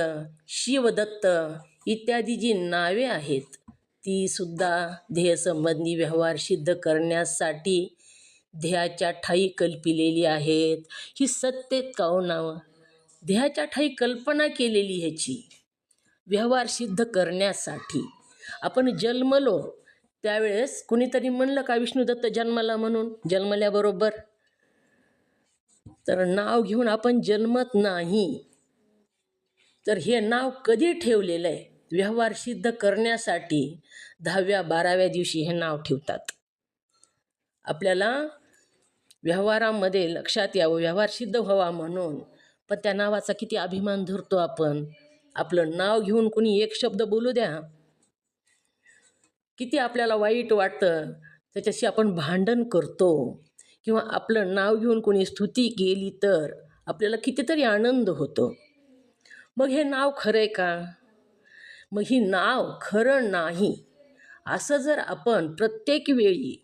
शिवदत्त इत्यादी जी नावे आहेत ती सुद्धा ध्येयसंबंधी व्यवहार सिद्ध करण्यासाठी ध्येयाच्या ठाई कल्पिलेली आहेत. ही सत्तेत का हो नावं? ध्येयाच्या ठाई कल्पना केलेली ह्याची व्यवहार सिद्ध करण्यासाठी. आपण जन्मलो त्यावेळेस कुणीतरी म्हणलं का विष्णुदत्त जन्मला म्हणून? जन्मल्याबरोबर तर नाव घेऊन आपण जन्मत नाही. तर हे नाव कधी ठेवलेलं आहे? व्यवहार सिद्ध करण्यासाठी 10व्या-12व्या दिवशी हे नाव ठेवतात. आपल्याला व्यवहारामध्ये लक्षात यावं, व्यवहार सिद्ध व्हावा म्हणून. पण त्या नावाचा किती अभिमान धरतो आपण. आपलं नाव घेऊन कुणी एक शब्द बोलू द्या, किती आपल्याला वाईट वाटतं, त्याच्याशी आपण भांडण करतो. किंवा आपलं नाव घेऊन कोणी स्तुती केली तर आपल्याला कितीतरी आनंद होतो. मग हे नाव खरं आहे का? मग ही नाव खरं नाही असं जर आपण प्रत्येक वेळी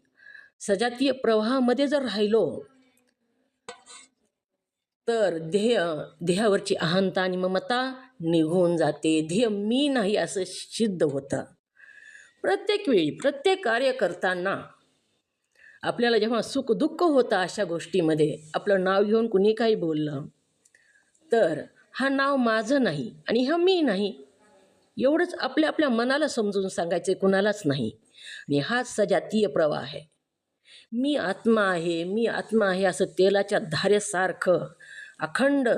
सजातीय प्रवाहामध्ये जर राहिलो तर देहावरची अहंता आणि ममता निघून जाते. ध्येय मी नाही असं सिद्ध होतं. प्रत्येक वेळी प्रत्येक कार्य करताना आपल्याला जेव्हा सुख दुःख होतं अशा गोष्टीमध्ये आपलं नाव घेऊन कुणी काही बोललं तर हा नाव माझं नाही आणि हा मी नाही एवढंच आपल्या आपल्या मनाला समजून सांगायचे, कुणालाच नाही. आणि हाच सजातीय प्रवाह आहे. मी आत्मा आहे, मी आत्मा आहे असं तेलाच्या धारेसारखं अखंड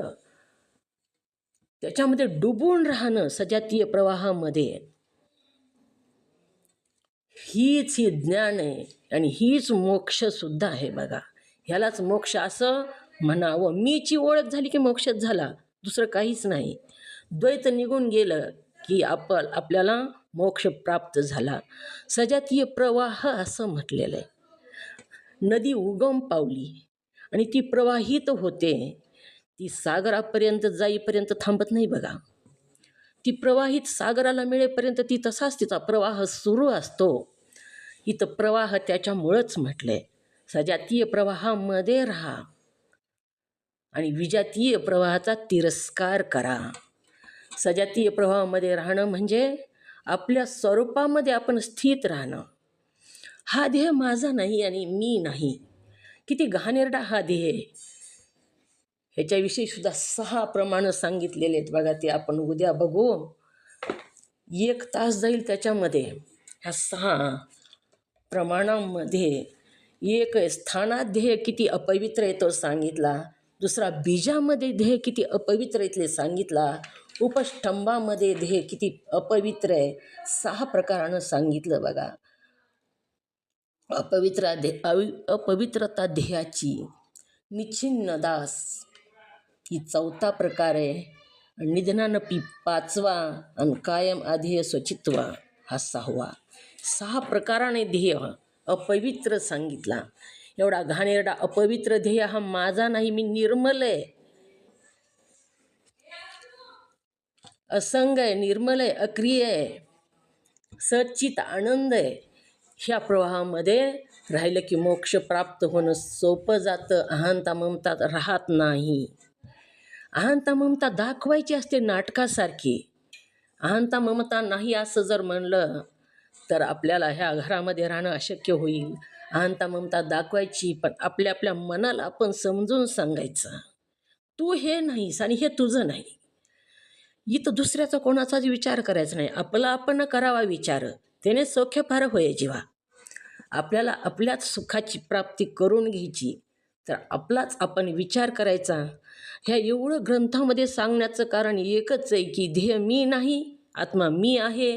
त्याच्यामध्ये डुबून राहणं सजातीय प्रवाहामध्ये, हीच ही ज्ञान आहे आणि हीच मोक्षसुद्धा आहे. बघा, ह्यालाच मोक्ष असं म्हणावं. मीची ओळख झाली की मोक्षच झाला, दुसरं काहीच नाही. द्वैत निघून गेलं की आपल्याला मोक्ष प्राप्त झाला. सजातीय प्रवाह असं म्हटलेलं आहे. नदी उगम पावली आणि ती प्रवाहित होते, ती सागरापर्यंत जाईपर्यंत थांबत नाही. बघा, ती प्रवाहित सागराला मिळेपर्यंत ती तसाच तिचा प्रवाह सुरू असतो. इथं प्रवाह त्याच्यामुळंच म्हटलं आहे. सजातीय प्रवाहामध्ये राहा आणि विजातीय प्रवाहाचा तिरस्कार करा. सजातीय प्रवाहामध्ये राहणं म्हणजे आपल्या स्वरूपामध्ये आपण स्थित राहणं. हा देह माझा नाही आणि मी नाही. किती घाणेरडा हा देह आहे. ह्याच्याविषयी सुद्धा 6 प्रमाणं सांगितलेले आहेत बघा. ते आपण उद्या बघू. 1 तास जाईल त्याच्यामध्ये. ह्या 6 प्रमाणांमध्ये एक स्थानात देह किती अपवित्र आहे तो सांगितला. दुसरा बीजामध्ये देह किती अपवित्र आहे ते सांगितला. उपष्टंभामध्ये देह किती अपवित्र आहे 6 प्रकारानं सांगितलं बघा. अपवित्रता देहाची निच्छिन्न दास ही 4था प्रकार आहे. निधनानपी 5वा आणि कायम आधेय स्वचित्वा हा 6वा. 6 प्रकाराने ध्येय अपवित्र सांगितला. एवढा घाणेरडा अपवित्र ध्येय हा माझा नाही, मी निर्मल आहे, असंग आहे, निर्मल आहे, अक्रिय आहे, सच्चित आनंद आहे. ह्या प्रवाहामध्ये राहिलं की मोक्ष प्राप्त होणं सोपं जातं. अहंता ममता राहत नाही. अहंता ममता दाखवायची असते नाटकासारखी. अहंता ममता नाही असं जर म्हणलं तर आपल्याला ह्या घरामध्ये राहणं अशक्य होईल. अहंता ममता दाखवायची, पण आपल्या आपल्या मनाला आपण समजून सांगायचं, तू हे नाहीस आणि हे तुझं नाही. इथं दुसऱ्याचा कोणाचाच विचार करायचा नाही. आपला आपण करावा विचार, त्याने सौख्य फार होय जीवा. आपल्याला आपल्याच सुखाची प्राप्ती करून घ्यायची, तर आपलाच आपण विचार करायचा. ह्या एवढं ग्रंथामध्ये सांगण्याचं कारण एकच आहे की ध्येय मी नाही, आत्मा मी आहे,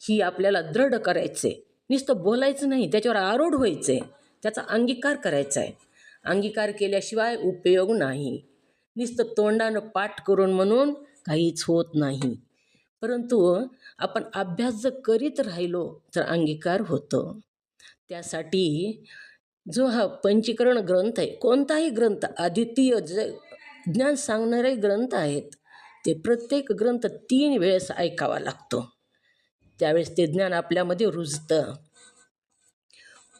ही आपल्याला दृढ करायचं आहे. नुसतं बोलायचं नाही, त्याच्यावर आरूढ व्हायचं आहे, त्याचा अंगीकार करायचा आहे. अंगीकार केल्याशिवाय उपयोग नाही. नुसतं तोंडानं पाठ करून म्हणून काहीच होत नाही. परंतु आपण अभ्यास जर करीत राहिलो तर अंगीकार होतो. त्यासाठी जो हा पंचीकरण ग्रंथ आहे, कोणताही ग्रंथ अद्वितीय ज्ञान सांगणारे ग्रंथ आहेत, ते प्रत्येक ग्रंथ 3 वेळेस ऐकावा लागतो. त्यावेळेस ते ज्ञान आपल्यामध्ये रुजतं.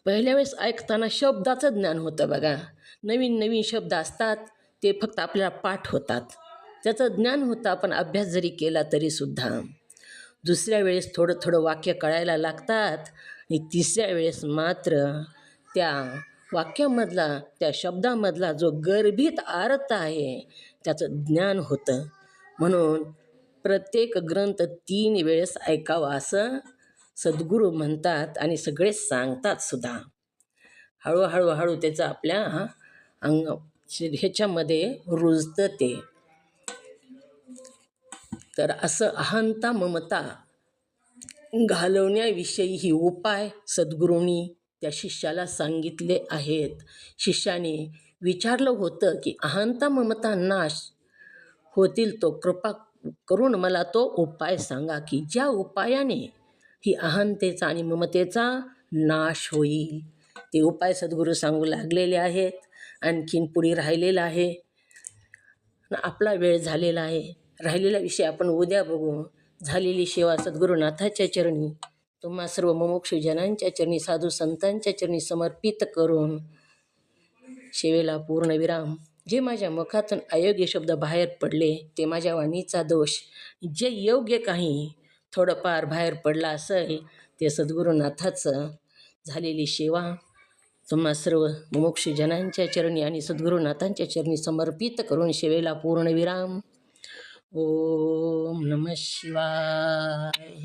पहिल्या वेळेस ऐकताना शब्दाचं ज्ञान होतं बघा. नवीन नवीन शब्द असतात, ते फक्त आपल्याला पाठ होतात, त्याचं ज्ञान होतं आपण अभ्यास जरी केला तरीसुद्धा. दुसऱ्या वेळेस थोडं थोडं वाक्य कळायला लागतात आणि तिसऱ्या वेळेस मात्र त्या वाक्यामधला, त्या शब्दामधला जो गर्भित अर्थ आहे त्याचं ज्ञान होतं. म्हणून प्रत्येक ग्रंथ 3 वेळेस ऐकावा असं सद्गुरू म्हणतात आणि सगळे सांगतात सुद्धा. हळूहळू हळू त्याचं आपल्या अंग ह्याच्यामध्ये रुजतं ते. तर असं अहंता ममता घालवण्याविषयी ही उपाय सद्गुरूंनी त्या शिष्याला सांगितले आहेत. शिष्याने विचारलं होतं की अहंता ममता नाश होतील तो कृपा करून मला तो उपाय सांगा की ज्या उपायाने ही अहंतेचा आणि ममतेचा नाश होईल. ते उपाय सद्गुरू सांगू लागलेले आहेत. आणखीन पुढे राहिलेला आहे. आपला वेळ झालेला आहे. राहिलेला विषय आपण उद्या बघू. झालेली सेवा सद्गुरुनाथाच्या चरणी, तुम्हा सर्व मुमुक्षुजनांच्या चरणी, साधू संतांच्या चरणी समर्पित करून सेवेला पूर्णविराम. जे माझ्या मुखातून अयोग्य शब्द बाहेर पडले ते माझ्या वाणीचा दोष, जे योग्य काही थोडंफार बाहेर पडला असेल ते सद्गुरुनाथाचं. झालेली सेवा तुम्हा सर्व मुमुक्षुजनांच्या चरणी आणि सद्गुरुनाथांच्या चरणी समर्पित करून सेवेला पूर्णविराम. ओम नमः शिवाय.